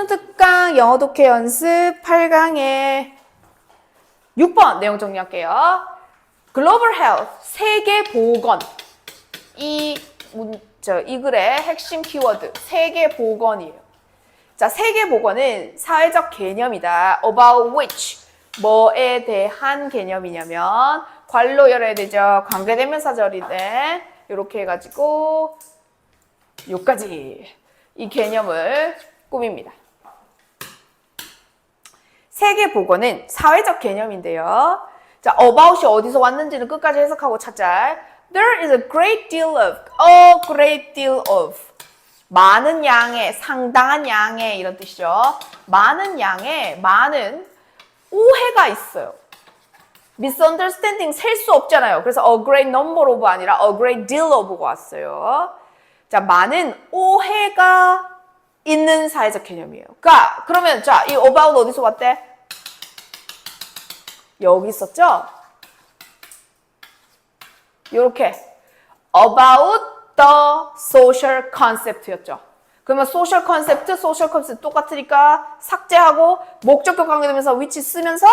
수능 특강 영어 독해 연습 8강의 6번 내용 정리할게요. 글로벌 헬스, 세계 보건. 이 글의 핵심 키워드, 세계 보건이에요. 자, 세계 보건은 사회적 개념이다. About which, 뭐에 대한 개념이냐면 괄호 열어야 되죠. 관계대명사절이네. 이렇게 해가지고 요까지 이 개념을 꾸밉니다. 세계 보건은 사회적 개념인데요. 자, about이 어디서 왔는지는 끝까지 해석하고 찾자. There is a great deal of. 많은 양의, 상당한 양의 이런 뜻이죠. 많은 양의, 많은 오해가 있어요. misunderstanding 셀 수 없잖아요. 그래서 a great number of 아니라 a great deal of가 왔어요. 자, 많은 오해가 있는 사회적 개념이에요. 그러면 자, 이 about 어디서 왔대? 여기 있었죠? 요렇게 about the social concept였죠. 그러면 social concept 똑같으니까 삭제하고 목적격 관계되면서 which 쓰면서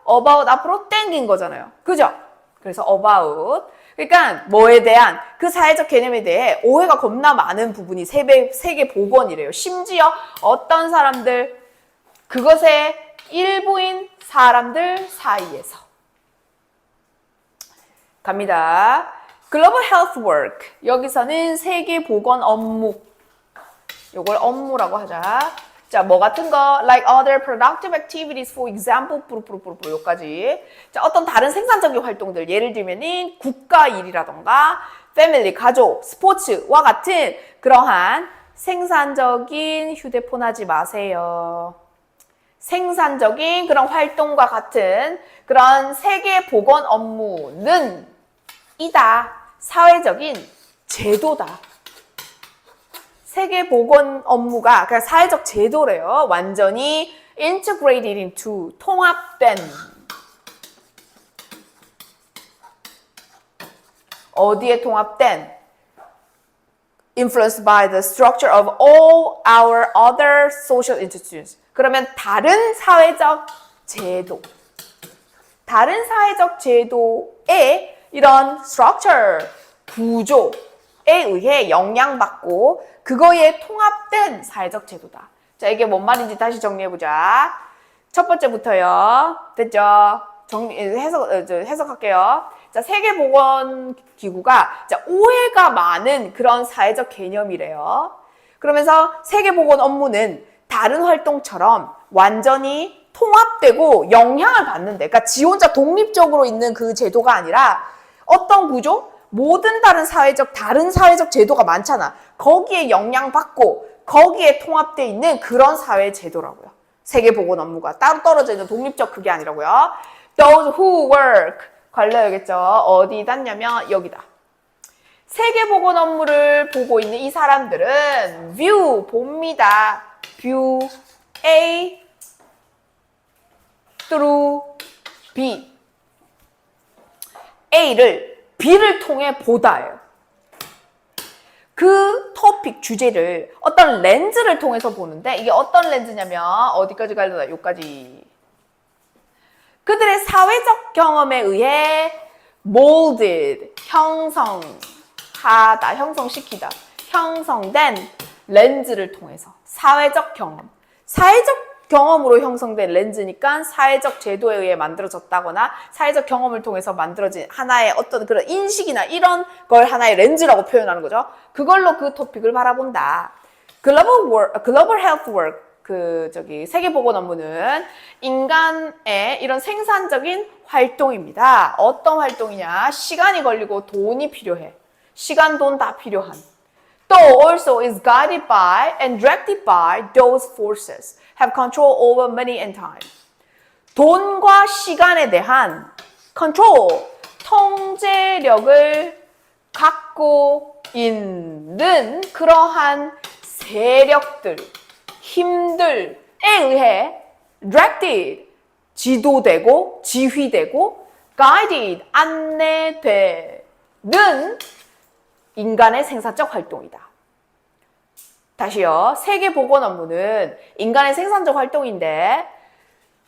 about 앞으로 땡긴 거잖아요. 그죠? 그래서 about. 그러니까 뭐에 대한 그 사회적 개념에 대해 오해가 겁나 많은 부분이 세계 보건이래요. 심지어 어떤 사람들, 그것의 일부인 사람들 사이에서. 갑니다. 글로벌 헬스 워크. 여기서는 세계 보건 업무. 요걸 업무라고 하자. 자, 뭐 같은 거 like other productive activities for example 요까지. 자, 어떤 다른 생산적인 활동들 예를 들면은 국가 일이라던가 패밀리 가족, 스포츠와 같은 그러한 생산적인 휴대폰 하지 마세요. 생산적인 그런 활동과 같은 그런 세계 보건 업무는 사회적인 제도다. 세계 보건 업무가 그냥 사회적 제도래요. 완전히 integrated into 통합된 어디에 통합된 influenced by the structure of all our other social institutions. 그러면 다른 사회적 제도의 이런 structure, 구조에 의해 영향받고 그거에 통합된 사회적 제도다. 자, 이게 뭔 말인지 다시 정리해보자. 첫 번째부터요. 됐죠? 해석할게요. 자, 세계보건기구가 오해가 많은 그런 사회적 개념이래요. 그러면서 세계보건 업무는 다른 활동처럼 완전히 통합되고 영향을 받는데, 그러니까 지 혼자 독립적으로 있는 그 제도가 아니라 어떤 구조? 모든 다른 사회적 제도가 많잖아. 거기에 영향받고 거기에 통합되어 있는 그런 사회 제도라고요. 세계보건 업무가 따로 떨어져 있는 독립적 그게 아니라고요. Those who work 관련이겠죠. 어디 닿냐면 여기다. 세계보건 업무를 보고 있는 이 사람들은 view 봅니다. view A through B. A를 B를 통해 보다예요. 그 토픽 주제를 어떤 렌즈를 통해서 보는데 이게 어떤 렌즈냐면 어디까지 가려나 여기까지. 그들의 사회적 경험에 의해 molded, 형성시키다, 형성된 렌즈를 통해서 사회적 경험으로 형성된 렌즈니까 사회적 제도에 의해 만들어졌다거나 사회적 경험을 통해서 만들어진 하나의 어떤 그런 인식이나 이런 걸 하나의 렌즈라고 표현하는 거죠. 그걸로 그 토픽을 바라본다. 글로벌 헬스 워크, 세계보건 업무는 인간의 이런 생산적인 활동입니다. 어떤 활동이냐? 시간이 걸리고 돈이 필요해. 시간, 돈 다 필요한. 또 also is guided by and directed by those forces. have control over money and time. 돈과 시간에 대한 control, 통제력을 갖고 있는 그러한 세력들, 힘들에 의해 directed, 지도되고, 지휘되고, guided, 안내되는 인간의 생산적 활동이다. 다시요. 세계보건 업무는 인간의 생산적 활동인데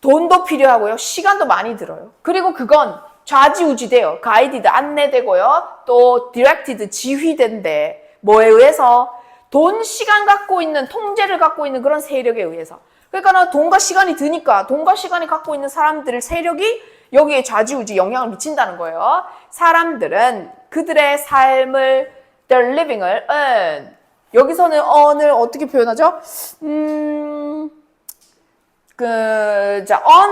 돈도 필요하고요. 시간도 많이 들어요. 그리고 그건 좌지우지돼요. 가이디드 안내되고요. 또 디렉티드 지휘된대. 뭐에 의해서? 돈, 시간 갖고 있는, 통제를 갖고 있는 그런 세력에 의해서. 그러니까 돈과 시간이 드니까 돈과 시간이 갖고 있는 사람들의 세력이 여기에 좌지우지 영향을 미친다는 거예요. 사람들은 그들의 삶을 their living을 earn. 여기서는 earn을 어떻게 표현하죠? on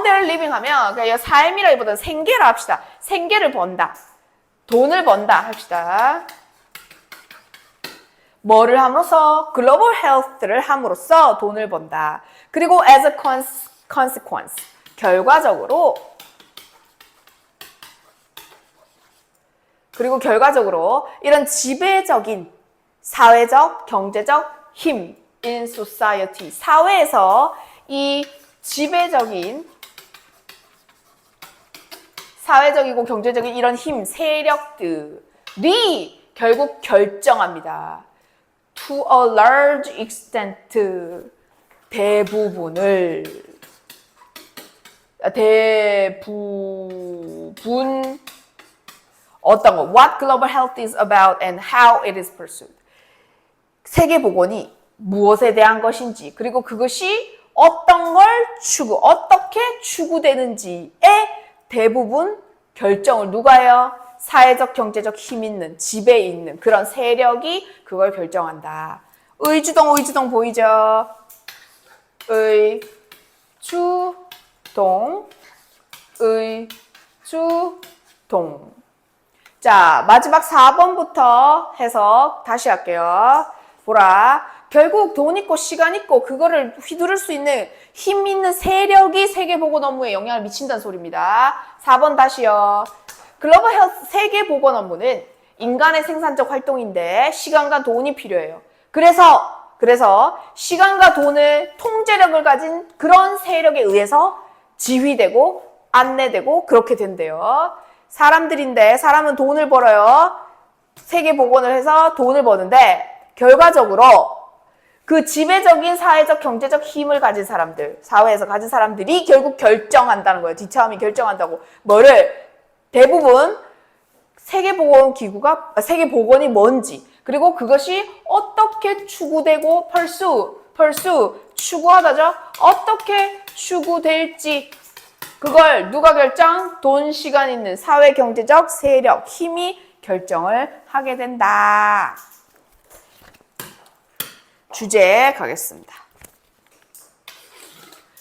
their living 하면 그냥 삶이라기보다는 생계를 합시다. 생계를 번다. 돈을 번다 합시다. 뭐를 함으로써? 글로벌 헬스를 함으로써 돈을 번다. 그리고 as a consequence. 결과적으로 이런 지배적인 사회적, 경제적 힘 in society. 사회에서 이 지배적인 사회적이고 경제적인 이런 힘, 세력들이 결국 결정합니다. To a large extent, 어떤 거, what global health is about and how it is pursued. 세계보건이 무엇에 대한 것인지, 그리고 그것이 어떤 걸 어떻게 추구되는지에 대부분 결정을 누가 해요? 사회적, 경제적 힘 있는, 지배 있는 그런 세력이 그걸 결정한다. 의주동 보이죠? 의주동. 자, 마지막 4번부터 해석 다시 할게요. 보라. 결국 돈 있고 시간 있고 그거를 휘두를 수 있는 힘 있는 세력이 세계보건 업무에 영향을 미친다는 소리입니다. 4번 다시요. 글로벌 헬스 세계보건 업무는 인간의 생산적 활동인데 시간과 돈이 필요해요. 그래서 시간과 돈을 통제력을 가진 그런 세력에 의해서 지휘되고 안내되고 그렇게 된대요. 사람은 돈을 벌어요. 세계보건을 해서 돈을 버는데 결과적으로 그 지배적인 사회적, 경제적 힘을 가진 사람들, 사회에서 가진 사람들이 결국 결정한다는 거예요. 뒤차음이 결정한다고. 뭐를? 대부분 세계보건이 뭔지, 그리고 그것이 어떻게 추구되고 추구하다죠? 어떻게 추구될지, 그걸 누가 결정? 돈, 시간 있는 사회, 경제적 세력, 힘이 결정을 하게 된다. 주제 가겠습니다.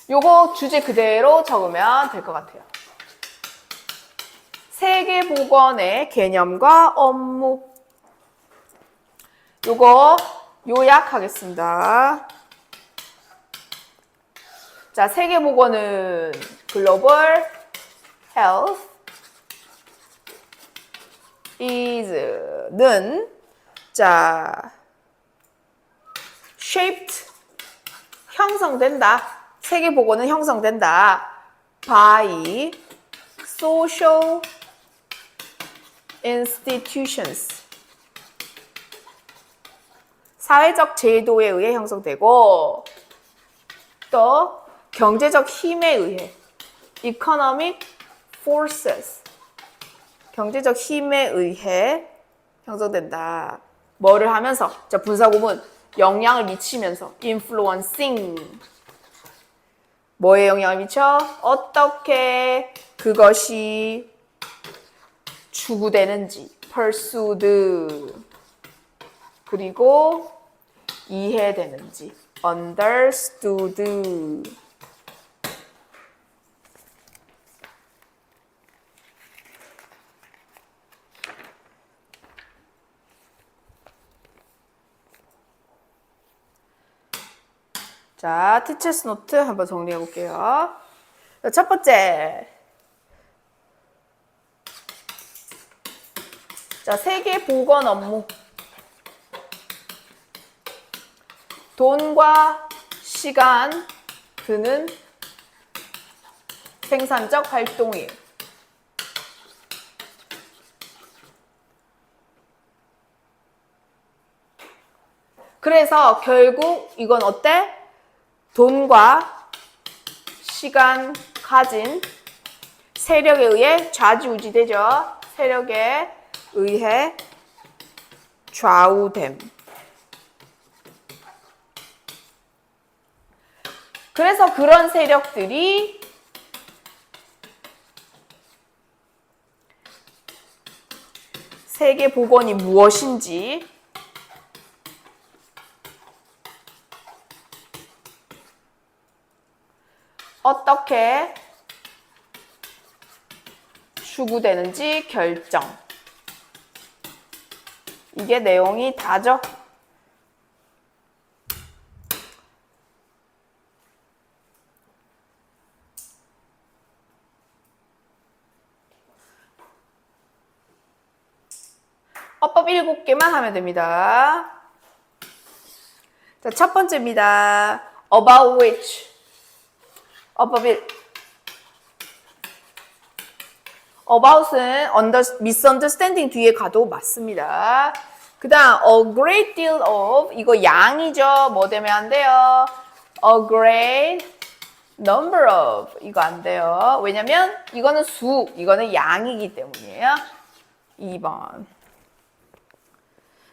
요거 주제 그대로 적으면 될 것 같아요. 세계보건의 개념과 업무. 요거 요약하겠습니다. 자, 세계보건은 글로벌 헬스 is는 shaped 형성된다. 세계보건은 형성된다. by social institutions 사회적 제도에 의해 형성되고 또 경제적 힘에 의해 economic forces 경제적 힘에 의해 형성된다. 뭐를 하면서? 자, 분사구문 영향을 미치면서 influencing 뭐에 영향을 미쳐? 어떻게 그것이 추구되는지 pursued 그리고 이해되는지 understood 자, 티처스 노트 한번 정리해 볼게요. 첫 번째. 자, 세계보건 업무. 돈과 시간 드는 생산적 활동이에요. 그래서 결국 이건 어때? 돈과 시간 가진 세력에 의해 좌지우지되죠. 세력에 의해 좌우됨. 그래서 그런 세력들이 세계 복원이 무엇인지 어떻게 추구되는지 결정. 이게 내용이 다죠. 어법 7개만 하면 됩니다. 자, 첫 번째입니다. About which. 어법 1. About은 misunderstanding 뒤에 가도 맞습니다. 그 다음 a great deal of. 이거 양이죠. 뭐 때문에 안 돼요? A great number of. 이거 안 돼요. 왜냐면 이거는 수, 이거는 양이기 때문이에요. 2번.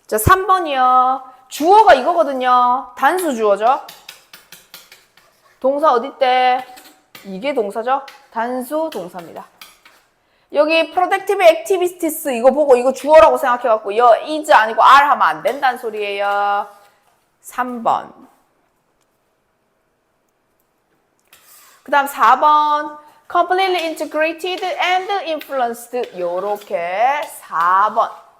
자, 3번이요. 주어가 이거거든요. 단수 주어죠. 동사 어디 때? 이게 동사죠. 단수 동사입니다. 여기 productive activities 이거 보고 이거 주어라고 생각해갖고 is 아니고 are 하면 안 된다는 소리예요. 3번. 그 다음 4번. completely integrated and influenced. 요렇게 4번.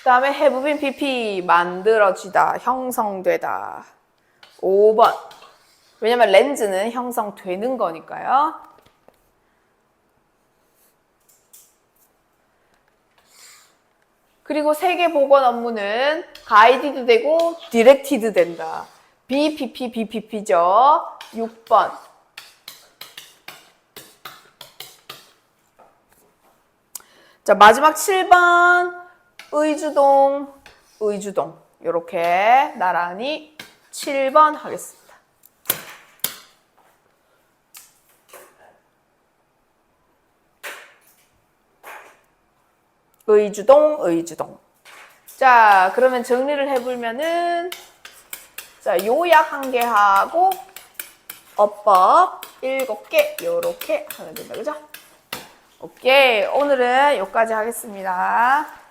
그 다음에 have been PP 만들어지다, 형성되다. 5번. 왜냐면 렌즈는 형성되는 거니까요. 그리고 세계 복원 업무는 guided 되고 directed 된다. BPP, BPP죠. 6번. 자, 마지막 7번. 의주동, 의주동. 이렇게 나란히 7번 하겠습니다. 의주동, 의주동. 자, 그러면 정리를 해보면은, 자, 요약 1개 하고, 어법 7개, 요렇게 하면 된다. 그죠? 오케이. 오늘은 여기까지 하겠습니다.